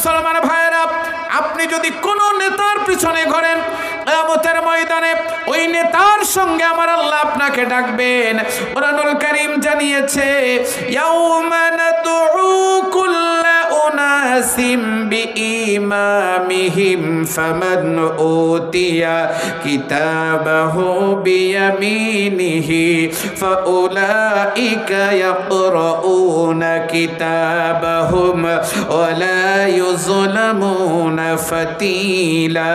মুসলমান ভাইরা, আপনি যদি কোনো নেতার পিছনে ঘোরেন, কিয়ামতের ময়দানে ওই নেতার সঙ্গে আমার আল্লাহ আপনাকে ডাকবেন। কোরআনুল কারীম জানিয়েছে, ইয়াউমা নাদউ কুল্লা উনাসিম বিইমামিহিম ফামান উতিয়া কিতাবাহু বিয়ামিনিহি ফাউলাইকা ইয়াকরাউনা কিতাবাহুম ওয়ালা ইউযলামুনা ফাতিলা।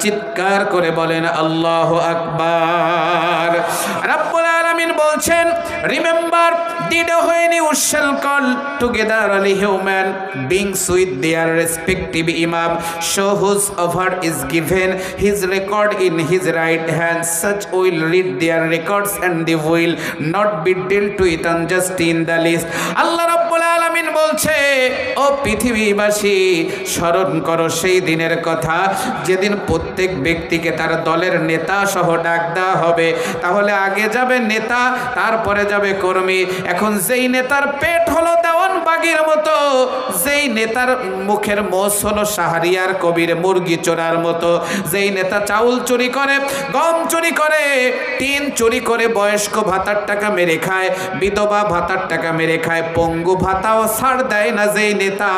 চিৎকার করে বলেন আল্লাহু আকবার। রাব্বুল আলামিন বলছেন, remember the day when you shall call together all human beings with their respective imam, show whose over is given his record in his right hand, such will read their records and they will not be dealt with unjust in the least. আল্লাহ রাব্বুল আলামিন বলছে, ও পৃথিবীবাসী, স্মরণ করো সেই দিনের কথা যেদিন প্রত্যেক ব্যক্তিকে তার দলের নেতা সহ ডাক দেওয়া হবে। তাহলে আগে যাবে নেতা, তারপরে যাবে কর্মী। এখন যেই নেতার পেট হলো দেওয়ান বাগির মতো, যেই নেতার মুখের মোষ হলো শাহরিয়ার কবির মুরগি চোরার মতো, যেই নেতা চাউল চুরি করে, গম চুরি করে, টিন চুরি করে বয়স্ক ভাতার টাকা মেরে খায়, বিধবা ভাতার টাকা মেরে খায়, পঙ্গু ভাতাও ছাড় দেয় না যেই নেতা,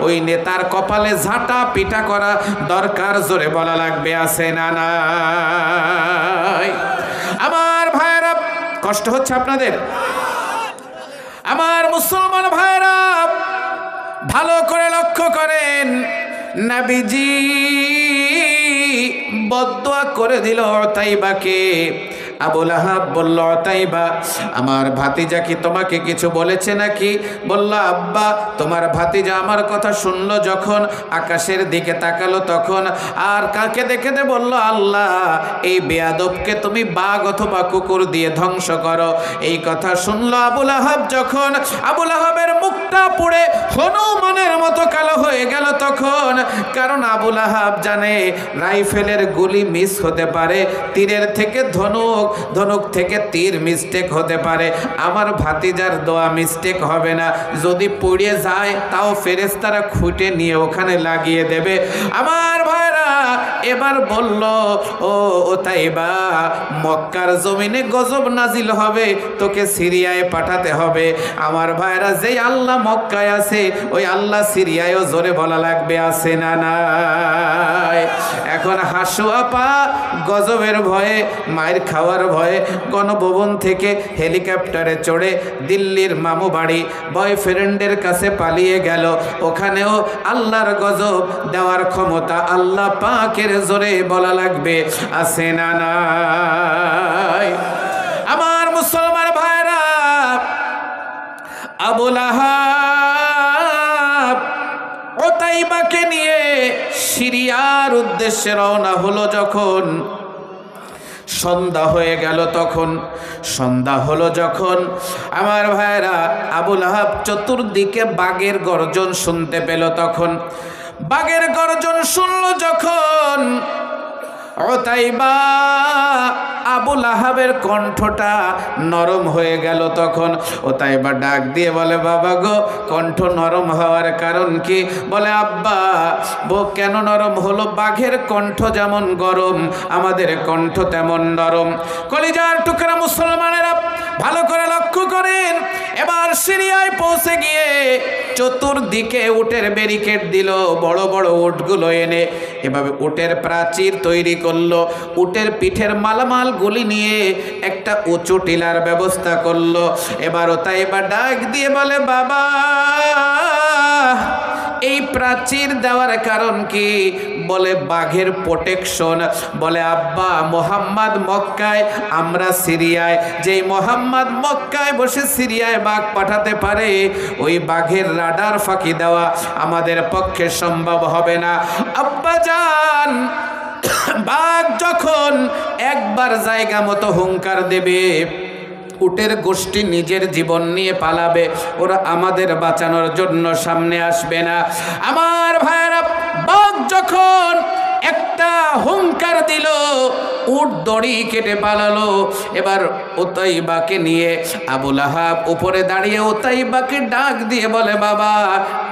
ওই নেতার কপালে ঝাঁটা পিটা করা দরকার। জোরে বলা লাগবে, আছে না নাই? আমার ভাইরা, কষ্ট হচ্ছে আপনাদের? আমার মুসলমান ভাইরা, ভালো করে লক্ষ্য করেন, নবীজি বদদুয়া করে দিল উতাইবাকে। আবু লাহাব বলল, উতাইবা, আমার ভাতিজা কি তোমাকে কিছু বলেছে নাকি? বলল, আব্বা, তোমার ভাতিজা আমার কথা শুনলো যখন, আকাশের দিকে তাকালো তখন, আর কাকে দেখে বলল, আল্লাহ, এই বেয়াদবকে তুমি বাঘ অথবা কুকুর দিয়ে ধ্বংস করো। এই কথা শুনলো আবু লাহাব যখন, আবু লাহাবের মুখটা পুড়ে হনুমানের মতো কালো হয়ে গেল তখন। কারণ আবু লাহাব জানে রাইফেলের গুলি মিস হতে পারে, তীরের থেকে ধনুক, ধনুক থেকে তীর মিস্টেক হতে পারে, আমার ভাতিজার দোয়া মিস্টেক হবে না। যদি পড়ে যায় তাও ফেরেশতারা খুঁটে নিয়ে ওখানে লাগিয়ে দেবে। আমার ভাইরা এবার বলল, ও উতাইবা, মক্কার জমিনে গজব নাজিল হবে, তোকে সিরিয়ায় পাঠাতে হবে। আমার ভাইরা, যেই আল্লাহ মক্কায় আছে ওই আল্লাহ সিরিয়ায়ও, জোরে বলা লাগবে, আছে না নাই? এখন হাসু আপা গজবের ভয়ে, মায়ের খাওয়ার ভয়ে গণভবন থেকে হেলিকপ্টারে চড়ে দিল্লির মামু বাড়ি বয়ফ্রেন্ডের কাছে পালিয়ে গেল। ওখানেও আল্লাহর গজব দেওয়ার ক্ষমতা আল্লাহ পাকের, জোরে বলা লাগবে, আছে না নাই? আমার মুসলমান ভাইরা, আবু লাহাব উতাইবাকে নিয়ে সিরিয়ার উদ্দেশ্যে রওনা হলো। যখন সন্ধ্যা হয়ে গেল, তখন সন্ধ্যা হলো যখন, আমার ভাইরা, আবু লাহাব চতুর্দিকে বাঘের গর্জন শুনতে পেল। তখন বাঘের গর্জন শুনল যখন, উতাইবা, আবু লাহাবের কণ্ঠটা নরম হয়ে গেল। তখন উতাইবা ডাক দিয়ে বলে, বাবা গো, কণ্ঠ নরম হওয়ার কারণ কি? বলে, আব্বা, বউ কেন নরম হলো? বাঘের কণ্ঠ যেমন গরম, আমাদের কণ্ঠ তেমন নরম। কলিজার টুকরা মুসলমানেরা, ভালো করে লক্ষ্য করেন। এবার সিরিয়ায় পৌঁছে গিয়ে চতুর্দিকে উটের ব্যারিকেড দিল, বড় বড় উটগুলো এনে এভাবে উটের প্রাচীর তৈরি করলো। উটের পিঠের মালামাল গুলি নিয়ে একটা উঁচু টিলার ব্যবস্থা করলো। এবার উতাইবা ডাক দিয়ে বলে, বাবা, এই প্রাচীর দেওয়ার কারণ কি? বলে, বাঘের প্রোটেকশন। বলে, আব্বা, মোহাম্মদ মক্কায়, আমরা সিরিয়ায়। যেই মোহাম্মদ মক্কায় বসে সিরিয়ায় বাঘ পাঠাতে পারে, ওই বাঘের রাডার ফাঁকি দেওয়া আমাদের পক্ষে সম্ভব হবে না। আব্বা জান, বাঘ যখন একবার জায়গা মতো হুঙ্কার দেবে, উটের গোষ্ঠী নিজের জীবন নিয়ে পালাবে, ওরা আমাদের বাঁচানোর জন্য সামনে আসবে না। আমার ভাইরা, বাঘ যখন একটা হুঙ্কার দিল, উট দড়ি কেটে পালালো। এবার উতাইবাকে নিয়ে আবুল আহাব উপরে দাঁড়িয়ে উতাইবাকে ডাক দিয়ে বলে, বাবা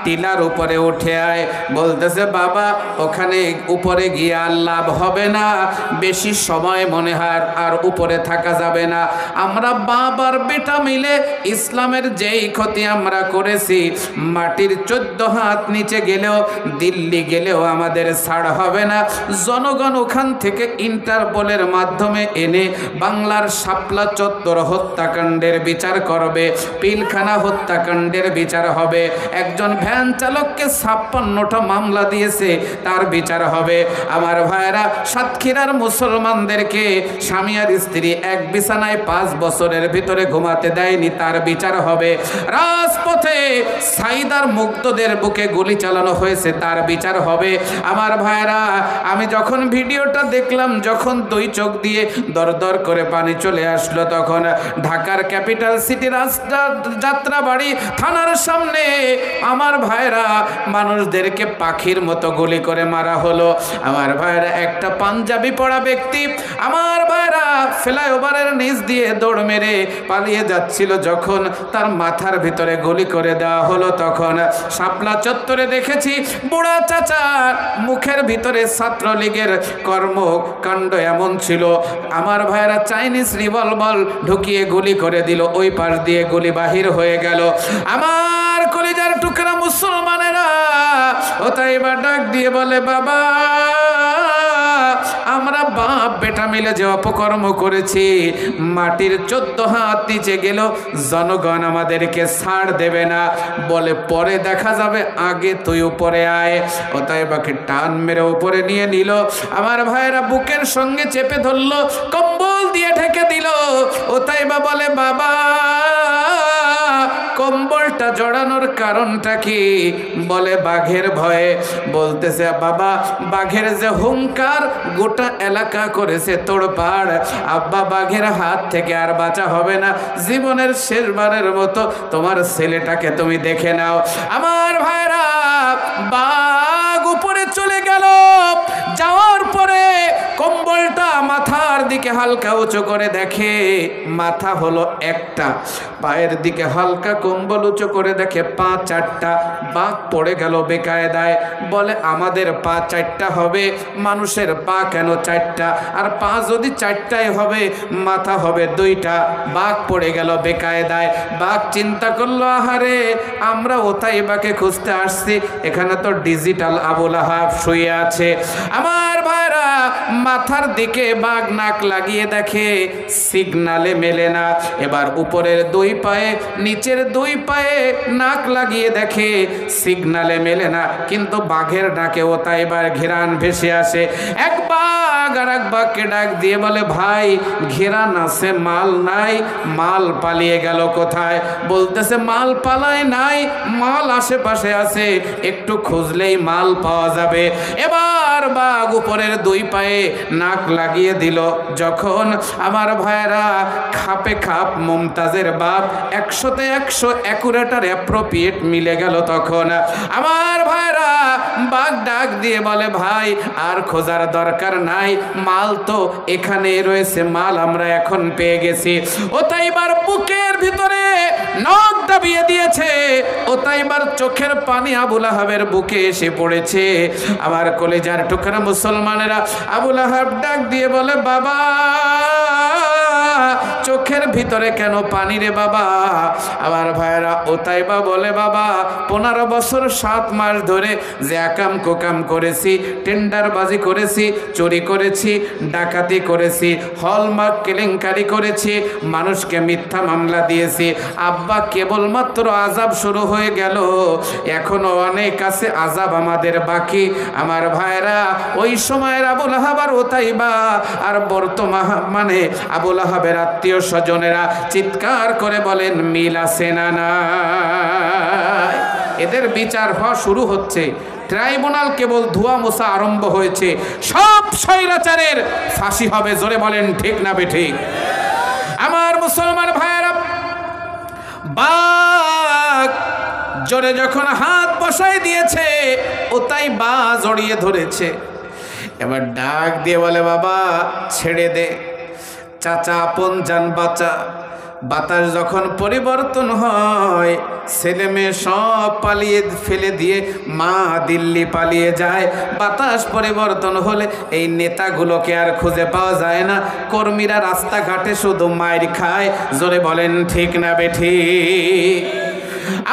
টিলার উপরে উঠে আয়। বলতেছে, বাবা ওখানে উপরে গিয়ে আর লাভ হবে না, বেশি সময় মনে হয় আর উপরে থাকা যাবে না। আমরা বাবার বেটা মিলে ইসলামের যেই ক্ষতি আমরা করেছি, মাটির 14 হাত নিচে গেলেও, দিল্লি গেলেও আমাদের ছাড় হবে না। জনগণ ওখান থেকে ইন্টারপোলের মাধ্যমে এনে বাংলার শাপলা চত্বর হত্যাকাণ্ডের বিচার করবে, পিলখানা হত্যাকাণ্ডের বিচার হবে। একজন ভ্যান চালককে 56টা মামলা দিয়েছে, তার বিচার হবে। আমার ভাইয়েরা, সাতক্ষীরার মুসলমানদেরকে স্বামী আর স্ত্রী এক বিছানায় 5 বছরের ভিতরে ঘুমাতে দেয়নি, তার বিচার হবে। রাজপথে সাইদার মুক্তদের বুকে গুলি চালানো হয়েছে, তার বিচার হবে। আমার ভাইয়েরা, আমি যখন ভিডিওটা দেখলাম, যখন 2 চোখ দিয়ে দরদর করে পানি চলে আসলো, তখন ঢাকার ক্যাপিটাল সিটি রাস্তা যাত্রাবাড়ি থানার সামনে আমার ভাইরা মানুষদেরকে পাখির মতো গুলি করে মারা হলো। আমার ভাইরা, একটা পাঞ্জাবি পরা ব্যক্তি আমার ভাইরা ফ্লাইওভারের নিচ দিয়ে দৌড় মেরে পালিয়ে যাচ্ছিল, যখন তার মাথার ভিতরে গুলি করে দেওয়া হলো, তখন শাপলা চত্বরে দেখেছি বুড়া চাচা মুখের ভিতরে ছাত্রলীগের কর্মকাণ্ড এমন ছিল। আমার ভাইরা চাইনিজ রিভলভার ঢুকিয়ে গুলি করে দিল, ওই পাশ দিয়ে গুলি বাহির হয়ে গেল। আমার কলিজার টুকরা মুসলমানেরা, ও তাই বা ডাক দিয়ে বলে, বাবা আমরা বাপ বেটা মিলে যে অপকর্ম করেছি, মাটির 14 হাত নিচে গেল, জনগণ আমাদেরকে ছাড় দেবে না। বলে, পরে দেখা যাবে, আগে তুই উপরে আয়। ও তাই বাকি টান মেরে উপরে নিয়ে নিল। আমার ভাইয়েরা বুকের সঙ্গে চেপে ধরলো, কম্বল দিয়ে ঢেকে দিল। ও তাই বা বলে, বাবা কম্বলটা জড়ানোর কারণটা কি? বলে, বাঘের ভয়ে। বলতেছে, বাবা বাঘের যে হুঙ্কার, গোটা এলাকা করেছে তোড়পাড়, আব্বা বাঘের হাত থেকে আর বাঁচা হবে না, জীবনের শেষবারের মতো তোমার ছেলেটাকে তুমি দেখে নাও। আমার ভাইরা, বাঘ উপরে চলে গেল। যাওয়ার পরে কম্বলটা মাথার দিকে হালকা উঁচু করে দেখে, মাথা হলো একটা, পায়ের দিকে হালকা কম্বল উঁচু করে দেখে পা 4টা। বাঘ পড়ে গেল বেকায়দায়। বলে, আমাদের পা 4টা হবে, মানুষের পা কেন 4টা? আর পা যদি 4টাই হবে, মাথা হবে 2টা। বাঘ পড়ে গেল বেকায়দায়। বাঘ চিন্তা করলো, আহারে আমরা ওতাইবাকে খুঁজতে আসছি, এখানে তো ডিজিটাল আবুল আহাব শুয়ে আছে। আমার ভাইরা, মাথার দিকে বাঘ নাক লাগিয়ে দেখে সিগনালে মেলে না। এবার উপরের 2 পায়ে, নিচের 2 পায়ে নাক লাগিয়ে দেখে সিগনালে মেলে না, কিন্তু বাঘের ডাকে ওতাইবার ঘেরান ভেসে আসে। এক বাঘ আর এক বাঘকে ডাক দিয়ে বলে, ভাই ঘেরান আছে, মাল নাই, মাল পালিয়ে গেল কোথায়? বলতেছে, মাল পালায় নাই, মাল আশেপাশে আছে, একটু খুঁজলেই মাল পাওয়া যাবে। এবার বাঘ উপরের 2 পায়ে নাক লাগিয়ে দিল। যখন আমার ভাইরা খাপে খাপ মুমতাজের বাপ 100তে 100 অ্যাকুরেট আর অ্যাপ্রোপ্রিয়েট মিলে গেল, তখন আমার ভাইরা বাঘ ডাক দিয়ে বলে, ভাই আর খোঁজার দরকার নাই, মাল তো এখানে রয়েছে, মাল আমরা এখন পেয়ে গেছি। ওতাইবার বুকের ভিতরে নখ দাবিয়ে দিয়েছে, ওতাইবার চোখের পানি আবুল আহাবের বুকে এসে পড়েছে। আমার কলেজার টুকরা মুসলমানেরা, আবুল আহাব ডাক দিয়ে বলে, বাবা চোখের ভিতরে কেন পানি রে বাবা? আমার ভাইরা ওতাইবা বলে, বাবা 15 বছর 7 মাস ধরে যে আকাম কোকাম করেছি, টেন্ডারবাজি করেছি, চুরি করেছি, ডাকাতি করেছি, হলমার্ক কেলেঙ্কারি করেছি, মানুষকে মিথ্যা মামলা দিয়েছি, আব্বা কেবলমাত্র আজাব শুরু হয়ে গেল, এখনো অনেক আছে আজাব আমাদের বাকি। আমার ভাইরা, ওই সময়ের আবুল আহাব আর ওতাইবা আর বর্তমানে আবুল আহাবের আত্মীয় স্বজনেরা চিৎকার করে বলেন, মিল আছে না নাই? এদের বিচার হওয়া শুরু হচ্ছে, ট্রাইব্যুনাল কেবল ধোয়া মোছা আরম্ভ হয়েছে, সব স্বৈরাচারের ফাঁসি হবে। জোরে বলেন ঠিক না বেঠিক? আমার মুসলমান ভাইয়েরা, বাঘ জোরে যখন হাত বসাই দিয়েছে, ওতাইবা জড়িয়ে ধরেছে। এবার ডাক দিয়ে বলে, বাবা ছেড়ে দে। চাচা আপন জান বাঁচা। বাতাস যখন পরিবর্তন হয়, ছেলে মেয়ে সব পালিয়ে ফেলে দিয়ে মা দিল্লি পালিয়ে যায়। বাতাস পরিবর্তন হলে এই নেতাগুলোকে আর খুঁজে পাওয়া যায় না, কর্মীরা রাস্তাঘাটে শুধু মাইর খায়। জোরে বলেন ঠিক না বেঠিক?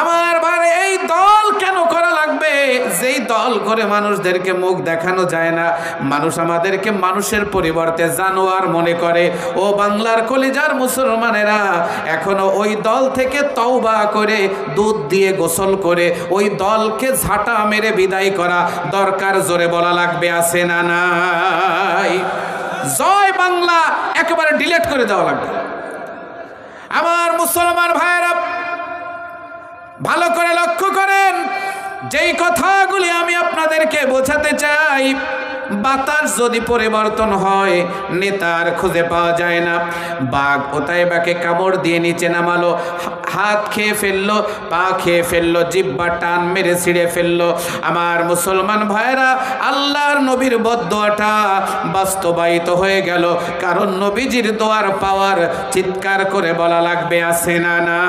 আমার ভাই, এই দল কেন করা লাগবে? যেই দল করে মানুষদেরকে মুখ দেখানো যায় না, মানুষ আমাদেরকে মানুষের পরিবর্তে জানোয়ার মনে করে। ও বাংলার কলিজার মুসলমানেরা, এখনো ওই দল থেকে তওবা করে দুধ দিয়ে গোসল করে ওই দলকে ঝাঁটা মেরে বিদায় করা দরকার। জোরে বলা লাগবে, আছে না নাই? জয় বাংলা একেবারে ডিলিট করে দেওয়া লাগবে। আমার মুসলমান ভাইয়েরা, ভালো করে লক্ষ্য করেন, যেই কথাগুলি আমি আপনাদেরকে বোঝাতে চাই। বাতাস যদি পরিবর্তন হয়, নেতার খুঁজে পাওয়া যায় না। বাঘ ওতাইবাকে কামড় দিয়ে নিচে নামালো, হাত খেয়ে ফেললো, পা খেয়ে ফেললো, জিহ্বা টান মেরে ছিঁড়ে ফেললো। আমার মুসলমান ভাইরা, আল্লাহর নবীর বদদোয়াটা বাস্তবায়িত হয়ে গেল। কারণ নবীজির দোয়ার পাওয়ার চিৎকার করে বলা লাগবে, আছে না না?